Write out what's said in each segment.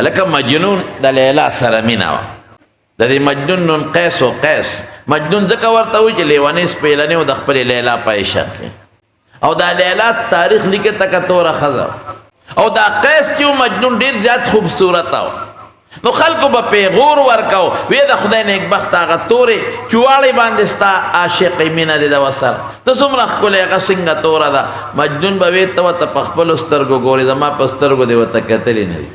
الکه مجنون د لیلا سره مینا وه د دې مجنون نون قیس و قیس مجنون ځکه ورته وایي چې لیونی سپیلنی و د خپلې لیلا په عشق کې او دا لیلا تاریخ لیکي تکه توره ښځه او دا قیس چې و مجنون ډېر زیات خوبصورته و نو خلکو به پیغور ورکو وی د خدای نیکبخت هغه تورې چواړې باندې ستا عاشقې مینه دې ده ورسره ته څومره ښکلې هغه څنګه توره ده مجنون به وی ته ورته په خپلو سترګو ګورې زما په سترګو دې ورته کتلې نه وي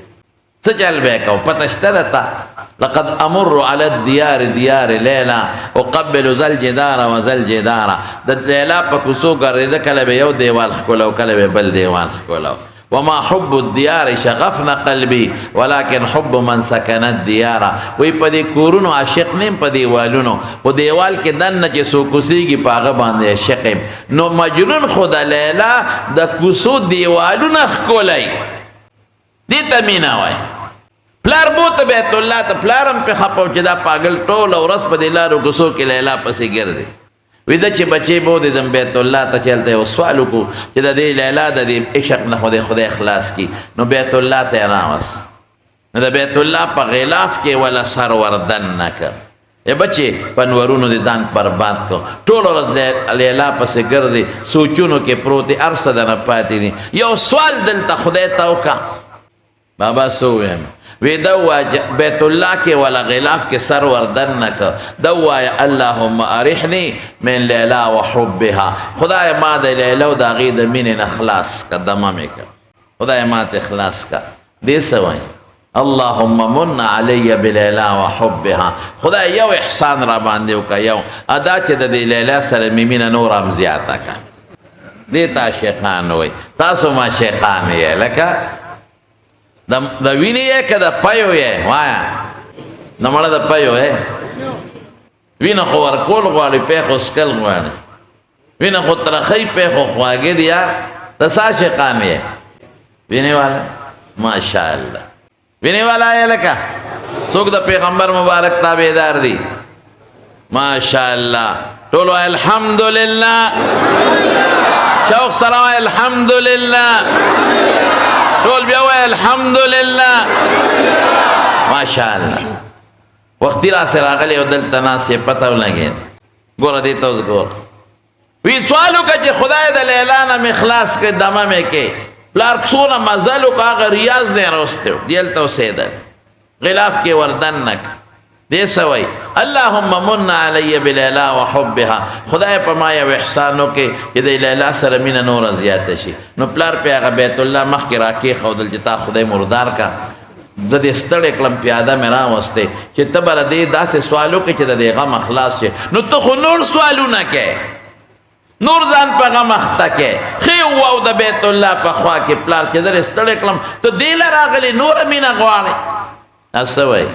څه چل به یې کوو پته شته درته لقد امر على الديار ديار ليلا اقبل ذا الجدار وذا الجدار د لیلا په کوڅو ګرځېده کله به یو دیوال ښکلو کله به بل دیوال ښکلو وما حب الديار شغفنا قلبي ولكن حب من سكن الديار وی په دې کورونو عاشق نیم په دیوالونو خو دیوال کې دننه چې څوک اوسېږي په هغه باندې عاشق یم نو مجنون خو د لیلا د کوڅو دیوالونه ښکلی دې ته مینه وایي پلار بوته بیت الله ته پلار هم پې خپه و چې دا پاګل ټوله ورځ په دې لارو کوڅو کې لیلا پسې ګرځي ویده چې بچې به ودېدم بیت الله ته چې هلته یو سوال وکړو چې د دې لیلا د دې عشق نه خدای خلاص کړي نو بیت الله ته یې راوست نو د بیت الله په غلاف کې ولا سر وردن نه کړ ای بچې په نورونو دې ځان برباد کړو ټوله ورځ لیلا پسې ګرځي سوچونو کې پروت دی هر څه دنه پاتې دي یو سوال دلته خدای ته وکړه بابا څه ووایم وی دوا بیت الله کې ولا غلاف کې سر وردن نک دوا اللهم ارحني من لیلا وحبها خدای ما د لیلا او د هغې د مینې نه خلاص که دمه مې که خدای ما ته خلاص که دې څه وایي اللهم من علی بلیلا وحبها خدای یو احسان را باندې وکړه یو ادا چې د دې لیلا سره مې مینه نور هم زیاته که دې ته عاشقان وایي تاسو ما عاشقان یې لکه د وینې یې که د پیو یې وایه نه مړه د پیو یې وینه خو ورکول غواړي پیښو سکل غواړي وینه خو ترخی پیښو خواږې دي یا د څه عاشقان یې وینې والا ماشاءالله وینې والا یې لکه څوک د پیغمبر مبارک تابعدار دي ماشاءالله ټول وایي الحمدلله شوق سره وایي الحمدلله ټول بیا وایي الحمدلله ماشاءالله وختي راسې راغلی او دلته ناست یې پته ولګېد ګوره دې ته اوس ګوره وی سوال وکړه چې خدای د لیلا نه مې خلاص کړې دمه مې کې پلار څونه مزل وکړه هغه ریاض دی راوستی و دلته اوسېدل غلاف کې وردن نه دې څه وایي اللهم من علی بلیلا وحبها خدای په ما یو احسان وکړې چې د لیلا سره مینه نوره زیاته شي نو پلار پې هغه بیت الله مخکې راکېښودل چې تا خدای مردار کا زه دې ستړی کړم پیاده مې راوستی چې ته به له دې داسې سوال وکړې چې د دې غم خلاص شي نو ته خو نور سوالونه کوې نور ځان په غم اخته کې ښې وواو د بیت الله په خوا کې پلار چې زه دې ستړی کړم ته دې له راغلې نوره مینه غواړې څه وایي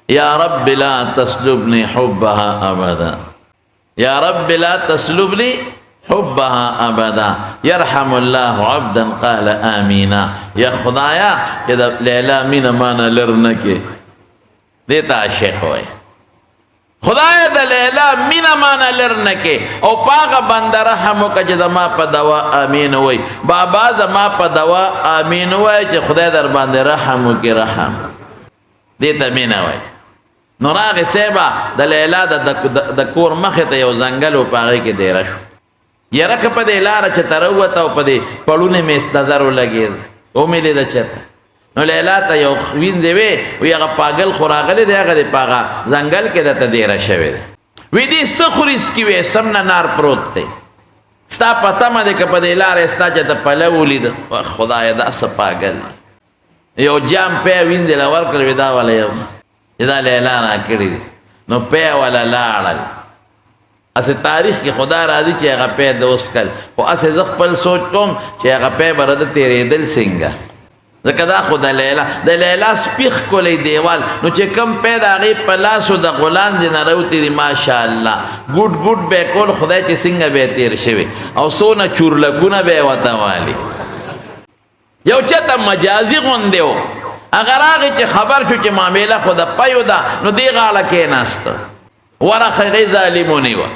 یا رب لا تسلبني حبها ابدا یا رب لا تسلبني حبها ابدا يرحم الله عبدا قال آمینا یا خدایا چې د لیلا مینه مانه لر نه کې دې ته عاشق وایي خدای د لیلا مینه مانه لر نه کې او پاغه بنده رحم وکړه چې زما په دوا امین وایي بابا زما په دوا امین وایي چې خدای در باندې رحم وکړي رحم دې ته مینه وایي نو راغې صیبه د لیلا د کور مخې ته یو ځنګل و په هغې کې دیره شو یره که په دې لاره چې ته راووته او په دې پړونې مې نظر ولګېد ومې چېرته نو لیلا ته یو وینځې وې وی هغه پاګل خو راغلی دی هغه د په هغه ځنګل کې درته دیره شوی دی وی دې څه خوري څکي وې سم نه نار پروت دی ستا په تمه دی که په دې لارې ستا چې ته پلو ولیده خدایه دا څه پاګل یو جام پی وینځې له ورکړل وی دا والا یو چې دا لیلا را کړي دي نو پی والا لاړل اسې تاریخ کې خدا راځي چې هغه پی د وسکل خو اسې زه خپل سوچ کوم چې هغه پی به راده تېرېدل څنګه ځکه دا خو د لیلا سپي ښکلی دیوال نو چې کم پی د هغې په لاسو د غولانځې نه راوتې دي ماشاءالله ګوټ ګوټ به یې کول خدای چې څنګه به یې تېر شوي او څونه چورلکونه به یې ورته والي یو چېرته مجازي غوندې و هغه راغی چې خبر شو چې معامله خو د پیو ده نو دې غاړه کېناسته ورخ هغې ظالم ونیوه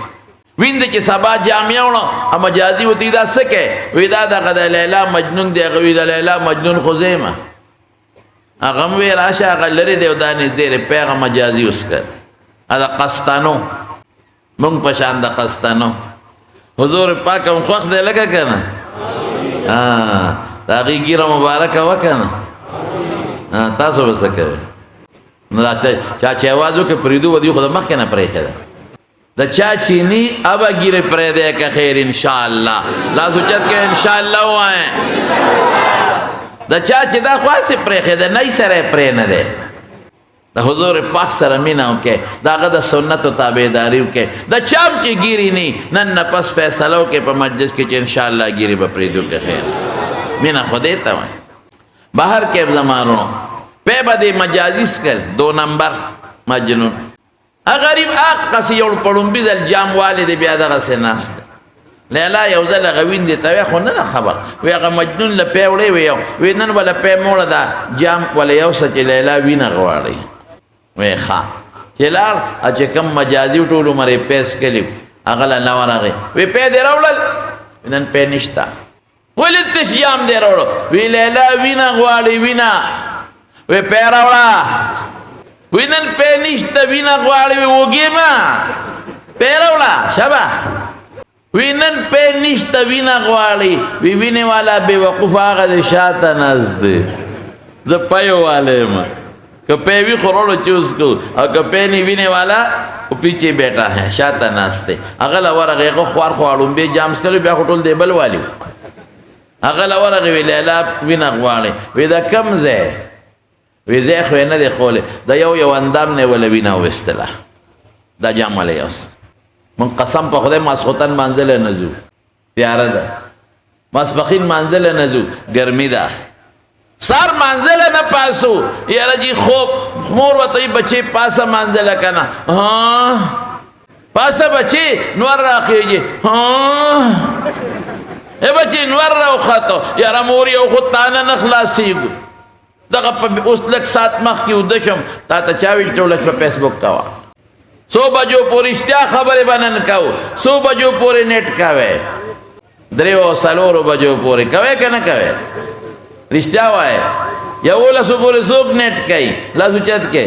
وینده چې سبا جامعه وړه مجازي ورته دا څه کوې وی دا دغه د لیلا مجنون دی هغه وی د لیلا مجنون خو زه یم هغه هم وی راشه هغه لرې دی او دا نږدې دی پیغه مجازي اوس کړ دا قسطنو مونږ په شان د قسطنو حضور پاک هم خوښ دی لکه که نه د هغې ږیره مبارکه وه که نه تاسو به څه کوئ نو دا چا چې اواز وکړي پرېږدو به دوی خو د مخکې نه پرېښې ده د چا چینی ابا ګیره پرېږدی که خیر انشاءالله لاس اوچت کې انشاءالله ووایې د چا چې دا خو هسې پرېښې ده نه یې سره یې پرې نه دی د حضور پاک سره مینه وکړئ د هغه د سنتو تابعداري وکړئ د چا هم چې ګیرې نه نن نه پس فیصله وکړئ په مجلس کې چې انشاءالله ګیرې به پرېږدو که خیر مینه خدای ته وایي بهر کې زمانو پی به دې مجازي سکل 2 نمبر مجنون غریب قصې یو پړومبي ځل جام والې دی بیا دغسې ناست دی لیلا یو ځل هغه ویندې ته وی خو نه ده خبر وی هغه مجنون له پی وړی وی وی نن به له پی موړه ده جام وله یو څه چې لیلا وینه غواړي وی ښه چې لاړ چې کوم مجازي ټول عمر یې پی څکلي هغه له نه ورغی وی پی دې راوړل نن پی نشته ولې تش جام دې راوړو وی لیلا وینه غواړي وینه وی پی راوړه وی نن پی نشته وینه غواړي وی وږې ما پی راوړه شبه وی نن پی نشته وینه غواړي وی وینې والا بې وقوفه هغه د شاته ناست دی زه پیو والا یم که پی وي خو روړو چوز کو او که پی نه وینې والا او پیچھے بیٹا ہے شاته ناست دی هغه له ورغې هغه خوار خواړومبې جام څکلو بیا خو ټول دیبل والي هغه له ورغې وی لیلا وینه غواړي وی دا کم ځای وی ځای خو یې نه دی ښولی د یو اندام نه یې وله وینه وویستله دا جام والا یوست من قسم په خدای ماسخوتن مانځلی نه ځو تیاره ده ماسپښین مانځلی نه ځو ګرمي ده سار مانځلی نه پاسو یاره جي خوب مور ورته وي بچې پاسه مانځله که نه پاسه بچې نور راخېږي ای بچې نور راوخته یاره مور یو خو تانه نه خلاصېږو دغه په اوس لږ ساعت مخکې وده شم تا ته چا ویل ټوله شپه فیسبوک کوه 100 بجو پورې اشتیا خبرې به نن کوو 100 بجو پورې نیټ کوئ 3 او 4 بجو پورې کوئ که نه کوئ رښتیا وایه 11 پورې څوک نیټ کوي لاس اوچت کې